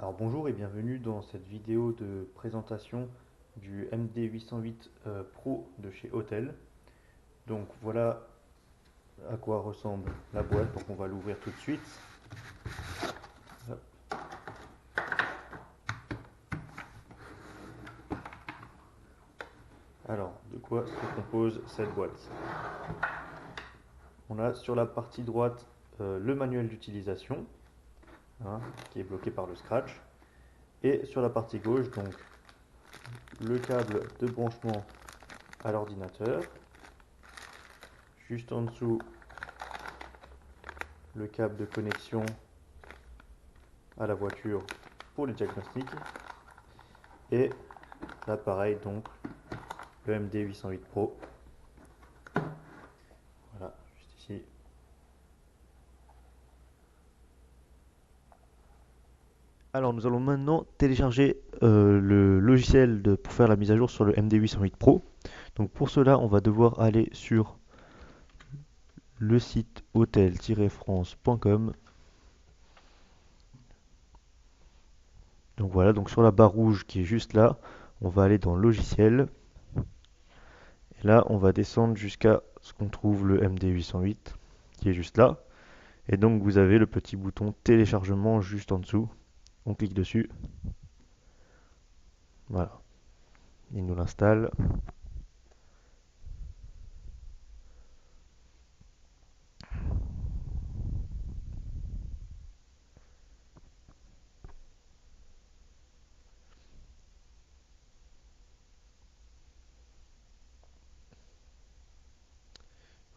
Alors bonjour et bienvenue dans cette vidéo de présentation du MD808 Pro de chez Autel. Donc voilà à quoi ressemble la boîte, donc on va l'ouvrir tout de suite. Alors de quoi se compose cette boîte? On a sur la partie droite le manuel d'utilisation, hein, qui est bloqué par le scratch, et sur la partie gauche donc le câble de branchement à l'ordinateur, juste en dessous le câble de connexion à la voiture pour les diagnostics et l'appareil donc le MD808 Pro, voilà, juste ici. Alors nous allons maintenant télécharger le logiciel pour faire la mise à jour sur le MD808 Pro. Donc pour cela, on va devoir aller sur le site hotel-france.com. Donc voilà, donc sur la barre rouge qui est juste là, on va aller dans logiciel. Et là, on va descendre jusqu'à ce qu'on trouve le MD808 qui est juste là. Et donc vous avez le petit bouton téléchargement juste en dessous. On clique dessus. Voilà, il nous l'installe.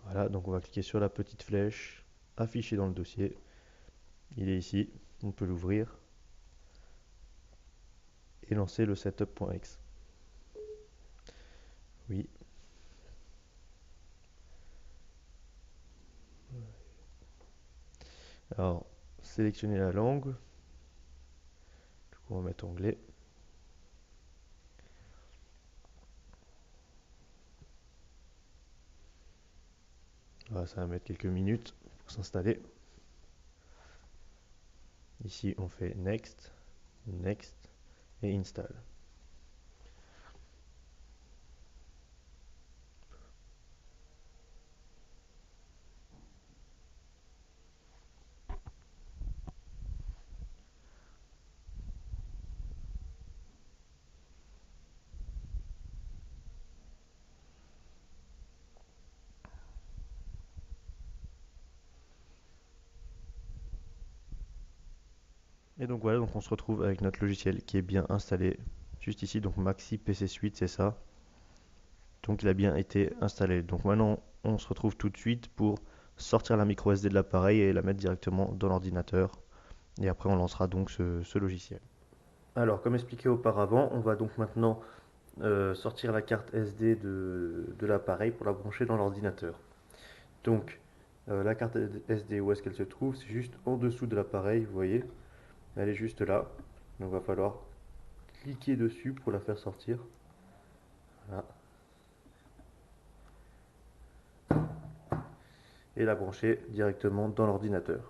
Voilà, donc on va cliquer sur la petite flèche affichée dans le dossier. Il est ici, on peut l'ouvrir et lancer le setup.exe. Oui. Alors, sélectionnez la langue. Du coup, on va mettre anglais. Voilà, ça va mettre quelques minutes pour s'installer. Ici, on fait Next, Next et Install. Et donc voilà, donc on se retrouve avec notre logiciel qui est bien installé. Juste ici, donc Maxi PC Suite, c'est ça. Donc il a bien été installé. Donc maintenant, on se retrouve tout de suite pour sortir la micro SD de l'appareil et la mettre directement dans l'ordinateur. Et après, on lancera donc ce logiciel. Alors comme expliqué auparavant, on va donc maintenant sortir la carte SD de l'appareil pour la brancher dans l'ordinateur. Donc la carte SD, où est-ce qu'elle se trouve? C'est juste en dessous de l'appareil, vous voyez, elle est juste là. Donc il va falloir cliquer dessus pour la faire sortir. Voilà. Et la brancher directement dans l'ordinateur.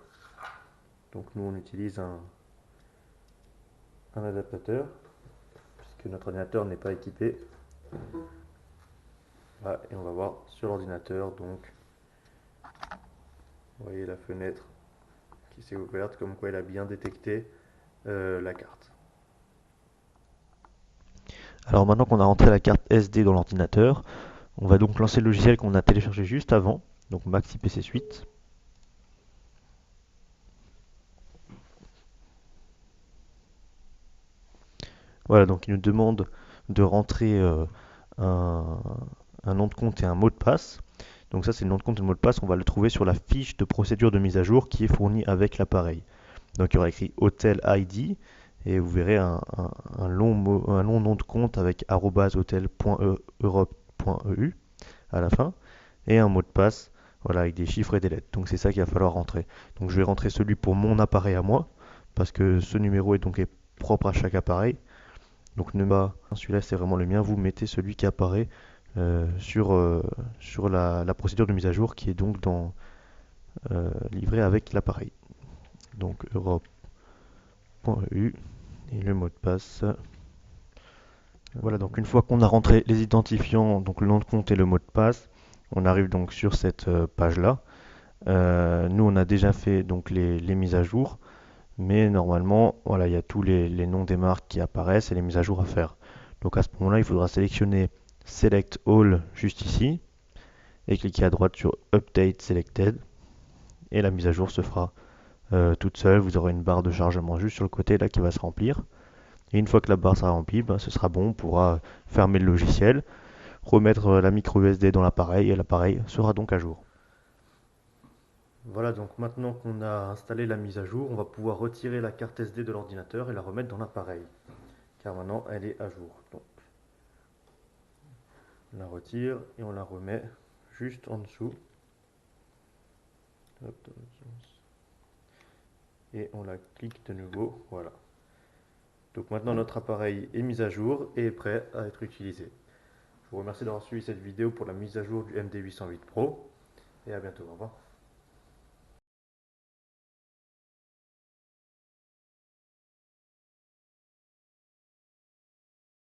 Donc nous on utilise un adaptateur puisque notre ordinateur n'est pas équipé. Voilà, et on va voir sur l'ordinateur, donc vous voyez la fenêtre qui s'est ouverte, comme quoi il a bien détecté la carte. Alors maintenant qu'on a rentré la carte SD dans l'ordinateur, on va donc lancer le logiciel qu'on a téléchargé juste avant, donc Maxi PC Suite. Voilà, donc il nous demande de rentrer un, un nom de compte et un mot de passe. Donc ça, c'est le nom de compte et le mot de passe. On va le trouver sur la fiche de procédure de mise à jour qui est fournie avec l'appareil. Donc il y aura écrit Hotel ID et vous verrez un long nom de compte avec @hotel.europe.eu à la fin et un mot de passe, voilà, avec des chiffres et des lettres. Donc c'est ça qu'il va falloir rentrer. Donc je vais rentrer celui pour mon appareil à moi parce que ce numéro est propre à chaque appareil. Donc ne pas, celui-là c'est vraiment le mien, vous mettez celui qui apparaît sur la procédure de mise à jour qui est donc livrée avec l'appareil. Donc europe.eu. et le mot de passe. Voilà, donc une fois qu'on a rentré les identifiants, donc le nom de compte et le mot de passe, on arrive donc sur cette page-là. Nous, on a déjà fait donc les mises à jour, mais normalement, voilà, il y a tous les noms des marques qui apparaissent et les mises à jour à faire. Donc à ce moment-là, il faudra sélectionner Select All juste ici et cliquer à droite sur Update Selected et la mise à jour se fera toute seule. Vous aurez une barre de chargement juste sur le côté là qui va se remplir. Et une fois que la barre sera remplie, ben, ce sera bon, on pourra fermer le logiciel, remettre la micro SD dans l'appareil et l'appareil sera donc à jour. Voilà, donc maintenant qu'on a installé la mise à jour, on va pouvoir retirer la carte SD de l'ordinateur et la remettre dans l'appareil. Car maintenant elle est à jour. Donc on la retire et on la remet juste en dessous. Hop, et on la clique de nouveau. Voilà. Donc maintenant notre appareil est mis à jour et est prêt à être utilisé. Je vous remercie d'avoir suivi cette vidéo pour la mise à jour du MD808 Pro et à bientôt. Au revoir.